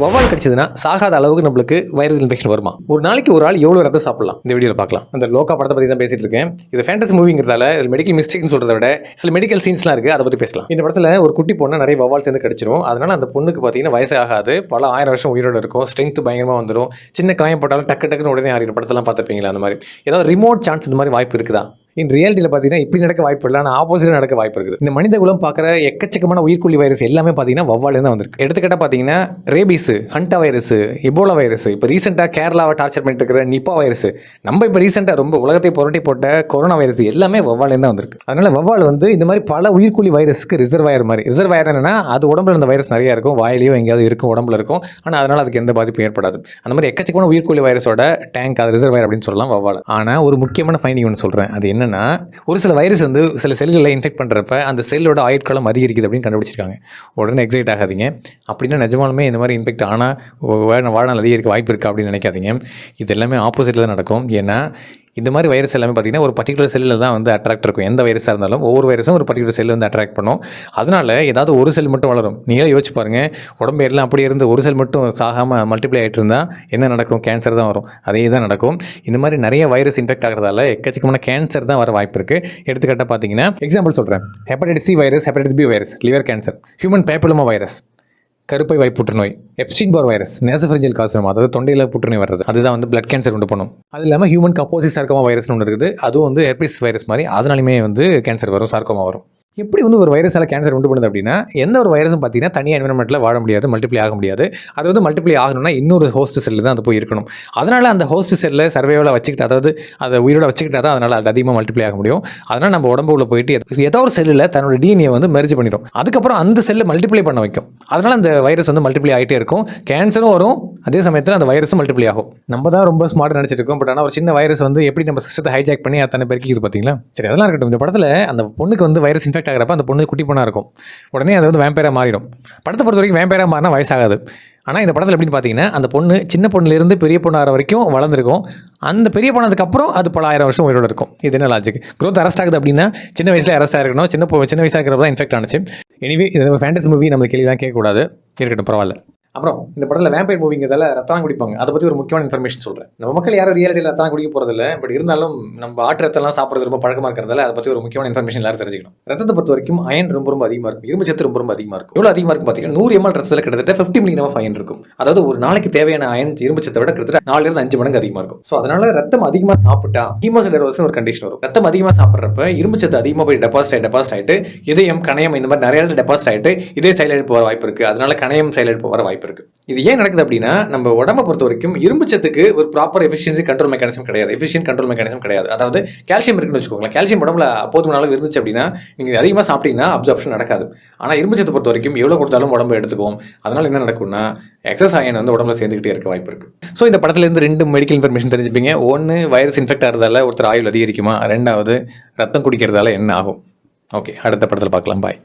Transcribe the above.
வவ்வால் கடிச்சதுன்னா சாகாத அளவுக்கு நம்மளுக்கு வைரஸ் இன்ஃபெக்ஷன் வருமா? ஒரு நாளைக்கு ஒரு ஆள் எவ்வளோ ரத்தம் சாப்பிடலாம்? இந்த வீடியோவில் பார்க்கலாம். அந்த லோக்கா படத்தை பற்றி தான் பேசிட்டு இருக்கேன். இது ஃபேண்டசி மூவிங்கிறதால மெடிக்கல் மிஸ்டேக்ஸ் சொல்றதை விட சில மெடிக்கல் சீன்ஸ்லாம் இருக்குது, அதை பற்றி பேசலாம். இந்த படத்தில் ஒரு குட்டி பொண்ணை நிறைய வவ்வால் சேர்ந்து கடிச்சிரும். அதனால அந்த பொண்ணுக்கு பார்த்தீங்கன்னா வயசு ஆகாது, பல 1000 வருஷம் உயிரோடு இருக்கும், ஸ்ட்ரென்த் பயங்கரமாக வந்துடும். சின்ன காயம் போட்டாலும் டக்குன்னு உடனே ஆறிடும். படத்தெல்லாம் பார்த்துருப்பீங்களா? அந்த மாதிரி ஏதாவது ரிமோட் சான்ஸ் இந்த மாதிரி வாய்ப்பு இருக்குதா? இன் ரியாலிட்டியில் பார்த்தீங்கன்னா இப்படி நடக்க வாய்ப்பு இல்லை, ஆனால் ஆப்போசிட்டாக நடக்க வாய்ப்பு இருக்குது. இந்த மனித குலம் பார்க்குற எக்கச்சக்கமான உயிர்கொல்லி வைரஸ் எல்லாமே பார்த்தீங்கன்னா வவ்வாலே தான் வந்திருக்கு. எடுத்துக்கிட்டால் பார்த்தீங்கன்னா rabies, hanta virus, Ebola virus, இப்போ ரீசெண்டாக கேரளாவை டார்ச்சர் பண்ணிட்டு இருக்கிற நிப்பா வைரஸ், நம்ம இப்போ ரீசெண்டாக ரொம்ப உலகத்தை புரட்டி போட்ட கொரோனா வைரஸ் எல்லாமே வவ்வாலே தான் வந்திருக்கு. அதனால வவ்வால் வந்து இந்த மாதிரி பல உயிர்கொல்லி வைரஸ்க்கு ரிசர்வாயர் மாதிரி. ரிசர்வாயர் என்னன்னா அது உடம்புல இருந்த வைரஸ் நிறைய இருக்கும், வாயிலையோ எங்கேயாவது இருக்கும், உடம்புல இருக்கும், ஆனால் அதனால அதுக்கு எந்த பாதிப்பும் ஏற்படாது. அந்த மாதிரி எக்கச்சக்கமான உயிர்கொல்லி வைரஸோட டேங்க், அது ரிசர்வாயர் அப்படின்னு சொல்லலாம் வவ்வால். ஆனால் ஒரு முக்கியமான ஃபைண்டிங் ஒன்று சொல்கிறேன். அது என்னன்னா, ஒரு சில வைரஸ் வந்து சில செல்களில் இன்ஃபெக்ட் பண்ணுறப்ப அந்த செல்லோட ஆயுட்காலம் அதிகரிக்குது அப்படின்னு கண்டுபிடிச்சிருக்காங்க. உடனே எக்ஸைட் ஆகாதீங்க. அப்படின்னா நிஜமாலுமே இந்த மாதிரி இன்ஃபெக்ட் ஆனால் வாழ்நாள் அதிகரிக்க வாய்ப்பு இருக்கா அப்படின்னு நினைக்காதீங்க. இது எல்லாமே ஆப்போசிட்டில் தான் நடக்கும். ஏன்னா இந்த மாதிரி வைரஸ் எல்லாமே பார்த்தீங்கன்னா ஒரு பர்டிகுலர் செல்லில் தான் வந்து அட்ராக்ட் இருக்கும். எந்த வைரஸாக இருந்தாலும் ஒவ்வொரு வைரஸும் ஒரு பர்டிகுலர் செல் வந்து அட்ராக்ட் பண்ணும். அதனால் ஏதாவது ஒரு செல் மட்டும் வளரும். நீங்களே யோசிச்சு பாருங்கள், உடம்பு எல்லாம் அப்படியே இருந்து ஒரு செல் மட்டும் சாகாமல் மல்டிப்ளை ஆகிட்டு இருந்தால் என்ன நடக்கும்? கேன்சர் தான் வரும். அதே தான் நடக்கும். இந்த மாதிரி நிறைய வைரஸ் இன்ஃபெக்ட் ஆகிறதால எக்கச்சக்கமான கேன்சர் தான் வர வாய்ப்பு இருக்குது. எடுத்துக்கிட்டால் பார்த்தீங்கன்னா எக்ஸாம்பிள் சொல்கிறேன். Hepatitis C virus, hepatitis B virus, liver cancer, human papilloma virus, கருப்பை வாய் புற்றுநோய், Epstein Barr virus, nasopharyngeal carcinoma, அதாவது தொண்டையில் புற்றுநோய் வர்றது, அதுதான் வந்து பிளட் கேன்சர் உண்டு பண்ணும். அது இல்லாமல் ஹியூமன் கப்போசிட் சார்கோமா வைரஸ்னு ஒன்று இருக்குது. அதுவும் வந்து ஹெர்பிஸ் வைரஸ் மாதிரி, அதனாலுமே வந்து கேன்சர் வரும், சார்கோமா வரும். எப்படி வந்து ஒரு வைரஸால் கேன்சர் உண்டு பண்ணுது அப்படின்னா, எந்த ஒரு வைரஸும் பார்த்தீங்கன்னா தனியாக என்விரான்மெண்ட்டில் வாழ முடியாது, மல்டிப்ளை ஆக முடியாது. அது வந்து மல்டிப்ளை ஆகணும்னா இன்னொரு ஹோஸ்ட் செல்லு தான் அது போய் இருக்கணும். அதனால் அந்த ஹோஸ்ட் செல்லை சர்வேவில் வச்சுக்கிட்டு, அதாவது அதை உயிரோட வச்சுக்கிட்டா தான் அதனால் அது அதிகமாக மல்டிப்ளை ஆக முடியும். அதனால் நம்ம உடம்புல போயிட்டு ஏதோ ஒரு செல்லில் தன்னோட டிஎன்ஏ வந்து மெர்ஜ் பண்ணிடும். அதுக்கப்புறம் அந்த செல்லை மல்டிப்ளை பண்ண வைக்கும். அதனால் அந்த வைரஸ் வந்து மல்டிப்ளை ஆகிட்டே இருக்கும். கேன்சரும் வரும், அதே சமயத்தில் அந்த வைரஸும் மல்டிப்ளை ஆகும். நம்ம தான் ரொம்ப ஸ்மார்ட் நினச்சிட்டு இருக்கோம். பட் ஆனால் ஒரு சின்ன வைரஸ் வந்து எப்படி நம்ம சிஸ்டத்தை ஹைஜாக் பண்ணி அத்தனை பெருக்கிது பார்த்தீங்களா? சரி, அதெல்லாம் இருக்கட்டும். இந்த படத்தில் அந்த பொண்ணுக்கு வந்து வைரஸ் இன்ஃபெக்ட் ஆகிறப்ப அந்த பொண்ணு குட்டி பொண்ணாக இருக்கும். உடனே அது வந்து வேம்பயராக மாறிடும். படத்தை பொறுத்த வரைக்கும் வேம்பயராக மாறினா வயசாகாது. ஆனால் இந்த படத்தில் எப்படின்னு பார்த்தீங்கன்னா, அந்த பொண்ணு சின்ன பொண்ணுலேருந்து பெரிய பொண்ணாகிற வரைக்கும் வளர்ந்துருக்கும். அந்த பெரிய பொண்ணதுக்கு அப்புறம் அது பல 1000 வருஷம் உயிரோடு இருக்கும். இது என்ன லாஜிக்? க்ரோத் அரெஸ்ட் ஆகுது அப்படின்னா சின்ன வயசில் அரெஸ்ட் ஆகிருக்கணும். சின்ன வயசாக இருக்கிறப்ப தான் இன்ஃபெக்ட் ஆனிச்சு. எனிவே இது ஃபேண்டசி மூவி, நம்ம கேள்விலாம் கேட்கக்கூடாது. இருக்கட்டும், பரவாயில்ல. அப்புறம் இந்த படத்தில் வேம்பயர் மூவிங்கிறதால ரத்தம் குடிப்பாங்க. அதை பற்றி ஒரு முக்கியமான இன்ஃபர்மேஷன் சொல்கிறேன். நம்ம மக்கள் யாரும் ரியாலிட்டியில் ரத்தம் குடிக்க போகிறதில்ல. பட் இருந்தாலும் நம்ம ஆட்டு ரத்தம்லாம் சாப்பிட்றது ரொம்ப பழக்கமாக இருக்கிறதால அதை பற்றி ஒரு முக்கியமான இன்ஃபர்மேஷன் எல்லாரும் தெரிஞ்சுக்கணும். ரத்தத்தை பொறுத்த வரைக்கும் அயன் ரொம்ப அதிகமாக இருக்கும். இரும்பு சத்து ரொம்ப அதிகமாக இருக்கும். எவ்வளோ அதிகமாக இருக்கும் பார்த்தீங்கன்னா, 100 ml ரத்தத்தில் கிட்டத்தட்ட 50 milligram of அயன் இருக்கும். அதாவது ஒரு நாளைக்கு தேவையான அயன் இரும்பு சத்தை விட கிட்டத்தட்ட 4-5 மடங்கு அதிகமாக இருக்கும். ஸோ அதனால ரத்தம் அதிகமாக சாப்பிட்டா ஹீமோசிடரோசிஸ் ஒரு கண்டிஷன் வரும். ரத்தம் அதிகமாக சாப்பிட்றப்ப இரும்பு சத்து அதிகமாக போய் டெபாசிட் ஆகிட்டு இதயம், கணையம் இந்த மாதிரி நிறைய டெபாசிட் ஆகிட்டு இதே செயலிழப்பு வர வாய்ப்பு இருக்குது. அதனால கணையம் செயலிழப்பு வர வாய்ப்பு இருக்குது. இது ஏன் நடக்குது அப்படின்னா, நம்ம உடம்பை பொறுத்த வரைக்கும் இரும்பு சத்துக்கு ஒரு ப்ராப்பர் எஃபிஷியன்சி கண்ட்ரோல் மெக்கானிசம் கிடையாது. எஃபிஷியன்ட் கண்ட்ரோல் மெக்கானிசம் கிடையாது. அதாவது கால்சியம் இருக்குன்னு வச்சுக்கோங்களேன். கால்சியம் உடம்புல போதுமான அளவு இருந்துச்சு அப்படின்னா நீங்கள் அதிகமாக சாப்பிட்டீங்கன்னா அப்சார்ப்ஷன் நடக்காது. ஆனால் இரும்பு சத்தை பொறுத்த வரைக்கும் எவ்வளோ கொடுத்தாலும் உடம்பு எடுத்துக்கும். அதனால என்ன நடக்கும்னா, எக்ஸஸ் அயன் வந்து உடம்புல சேர்ந்துக்கிட்டே இருக்க வாய்ப்பு இருக்குது. ஸோ இந்த படத்துலேருந்து 2 மெடிக்கல் இன்ஃபர்மேஷன் தெரிஞ்சுப்பீங்க. ஒன்று, வைரஸ் இன்ஃபெக்ட் ஆகிறதால ஒருத்தர் ஆயுள் அதிகரிக்குமா? 2வது, ரத்தம் குடிக்கிறதால என்ன ஆகும்? ஓகே, அடுத்த படத்தில் பார்க்கலாம். பாய்.